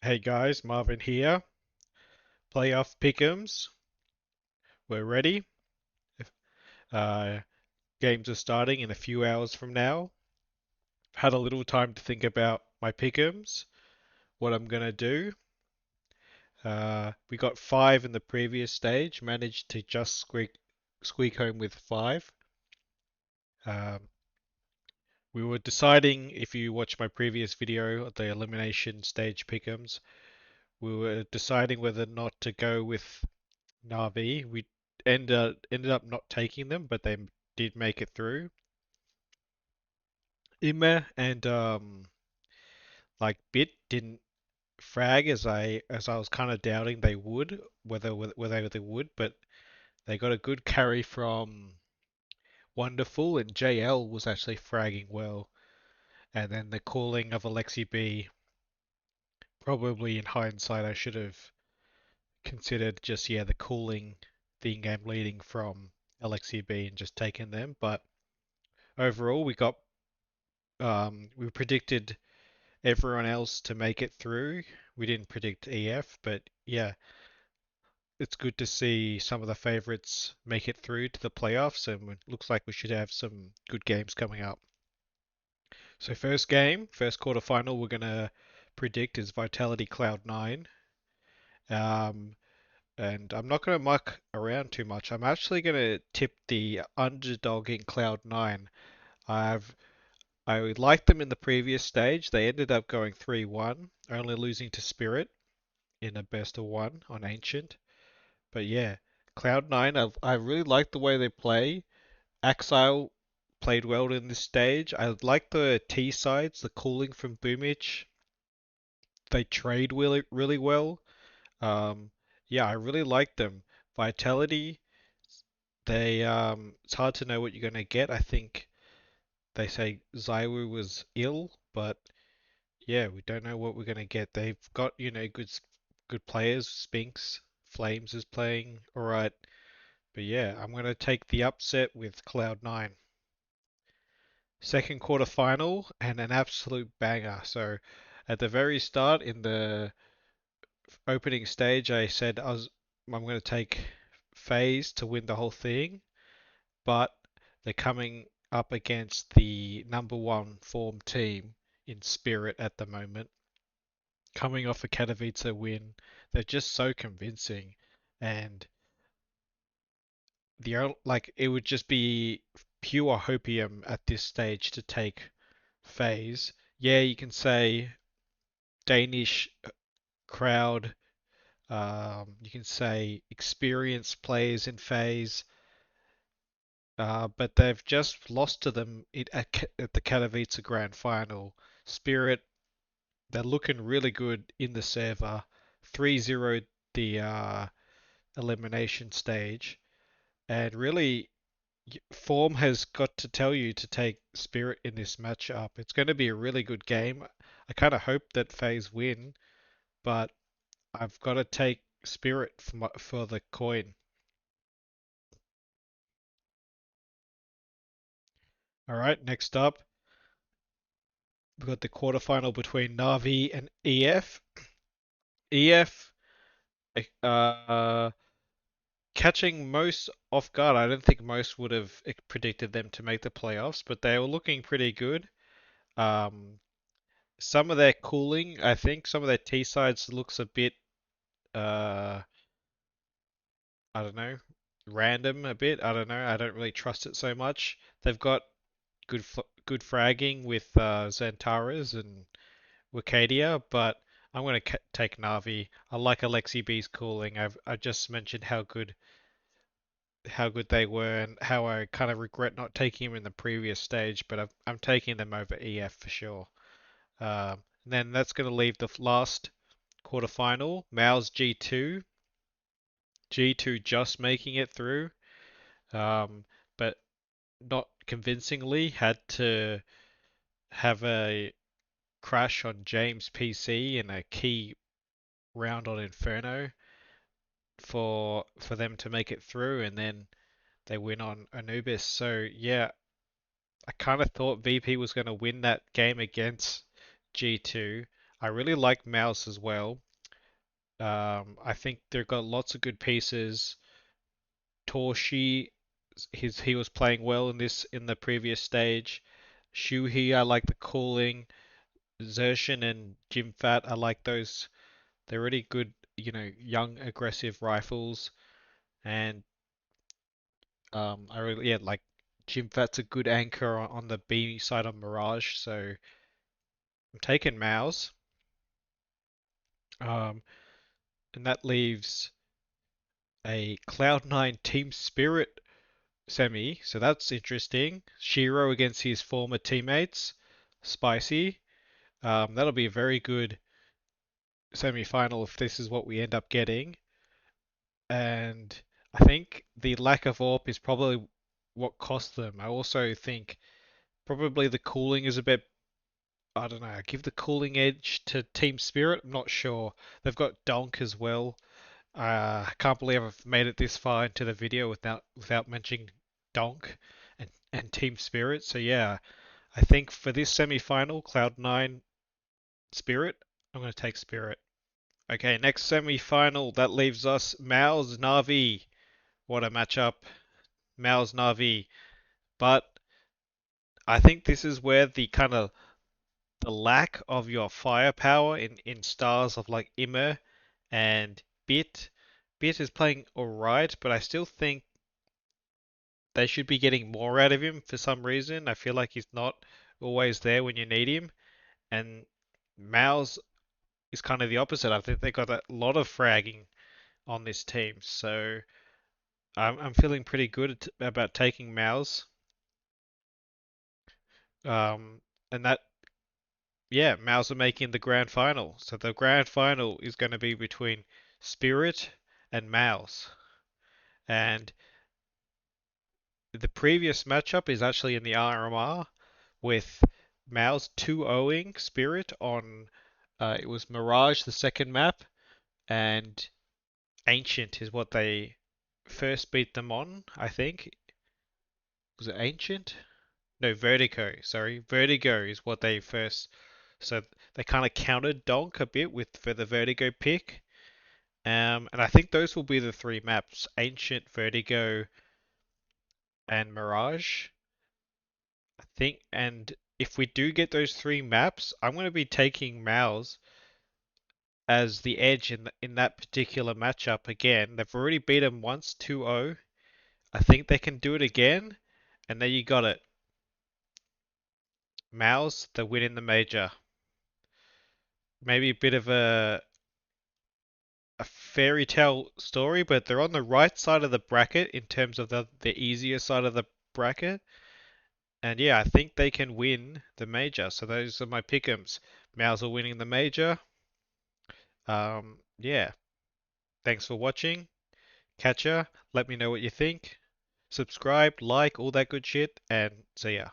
Hey guys, Marvin here. Playoff pick'ems. We're ready. Uh, Games are starting in a few hours from now. Had a little time to think about my pick'ems, what I'm gonna do. We got five in the previous stage, managed to just squeak home with five. Um, we were deciding, if you watch my previous video, the elimination stage pick'ems, we were deciding whether or not to go with Navi. We ended up not taking them, but they did make it through. Ime and like Bit didn't frag as I was kind of doubting they would, whether they would, but they got a good carry from Wonderful, and JL was actually fragging well. And then the calling of Alexi B, probably in hindsight I should have considered just, yeah, the calling, the in-game leading from Alexi B and just taken them. But overall we predicted everyone else to make it through. We didn't predict EF, but yeah, it's good to see some of the favorites make it through to the playoffs, and it looks like we should have some good games coming up. So first game, first quarterfinal, we're gonna predict is Vitality Cloud9. Um, and I'm not gonna muck around too much. I'm actually gonna tip the underdog in Cloud9. I've I liked them in the previous stage. They ended up going 3-1, only losing to Spirit in a best of one on Ancient. But yeah, Cloud9, I really like the way they play. Axile played well in this stage. I like the T sides, the cooling from Boomich. They trade really well. Um, yeah, I really like them. Vitality, it's hard to know what you're gonna get. I think they say Zywoo was ill, but yeah, we don't know what we're gonna get. They've got, good players. Spinks, Flames is playing all right. But yeah, I'm gonna take the upset with Cloud9. Second quarter final and an absolute banger. So at the very start in the opening stage, I said I'm gonna take FaZe to win the whole thing, but they're coming up against the number one form team in Spirit at the moment, coming off a Katowice win. They're just so convincing, and it would just be pure hopium at this stage to take FaZe. Yeah, you can say Danish crowd. You can say experienced players in FaZe, but they've just lost to them at the Katowice Grand Final. Spirit, they're looking really good in the server. 3-0 the elimination stage, and really form has got to tell you to take Spirit in this matchup. It's going to be a really good game. I kind of hope that FaZe win, but I've got to take Spirit for the coin. All right, next up, we've got the quarterfinal between Navi and EF. EF, uh, catching most off guard. I don't think most would have predicted them to make the playoffs, but they were looking pretty good. Um, some of their cooling, I think, some of their T sides looks a bit, uh, I don't know, random a bit. I don't know. I don't really trust it so much. They've got good fragging with Xantaras and Wicadia, but I'm going to take Navi. I like Alexi B's cooling. I just mentioned how good they were and how I kind of regret not taking him in the previous stage, but I'm taking them over EF for sure. Then that's going to leave the last quarterfinal. Mao's G2. G2 just making it through, but not convincingly. Had to have a crash on James PC in a key round on Inferno for them to make it through, and then they win on Anubis. So yeah, I kind of thought VP was going to win that game against G2. I really like Mouse as well. I think they've got lots of good pieces. Torshi, he was playing well in the previous stage. Shuhei, I like the cooling. Zershin and Jim Fat, I like those. They're really good, young aggressive rifles. And I really yeah like Jim Fat's a good anchor on the B side of Mirage. So I'm taking Mouse. Um, and that leaves a Cloud9 Team Spirit semi, so that's interesting. Shiro against his former teammates, Spicy. That'll be a very good semi-final if this is what we end up getting. And I think the lack of AWP is probably what cost them. I also think probably the cooling is a bit. I don't know. I give the cooling edge to Team Spirit. I'm not sure. They've got Donk as well. I can't believe I've made it this far into the video without mentioning Donk and Team Spirit. So yeah, I think for this semi-final, Cloud9 Spirit, I'm going to take Spirit. Okay, next semi-final, that leaves us Mao's Na'Vi. What a matchup, Mao's Na'Vi. But I think this is where the kind of the lack of your firepower in stars of like Immer and Bit. Bit is playing alright, but I still think they should be getting more out of him for some reason. I feel like he's not always there when you need him. And Miles is kind of the opposite. I think they got a lot of fragging on this team. So I'm feeling pretty good about taking Miles. Um, and that, yeah, Miles are making the grand final. So the grand final is going to be between Spirit and Miles. And the previous matchup is actually in the RMR with Mao's 2-0ing Spirit on it was Mirage, the second map, and Ancient is what they first beat them on, I think. Was it Ancient? No, Vertigo. Sorry, Vertigo is what they first. So they kind of countered Donk a bit with for the Vertigo pick. And I think those will be the three maps: Ancient, Vertigo, and Mirage. I think, and if we do get those three maps, I'm going to be taking Mouse as the edge in that particular matchup again. They've already beat him once, 2-0. I think they can do it again, and there you got it. Mouse, the win in the major. Maybe a bit of a fairy tale story, but they're on the right side of the bracket in terms of the easier side of the bracket. And yeah, I think they can win the major. So those are my pick'ems. Mouse are winning the major. Yeah. Thanks for watching. Catch ya. Let me know what you think. Subscribe, like, all that good shit, and see ya.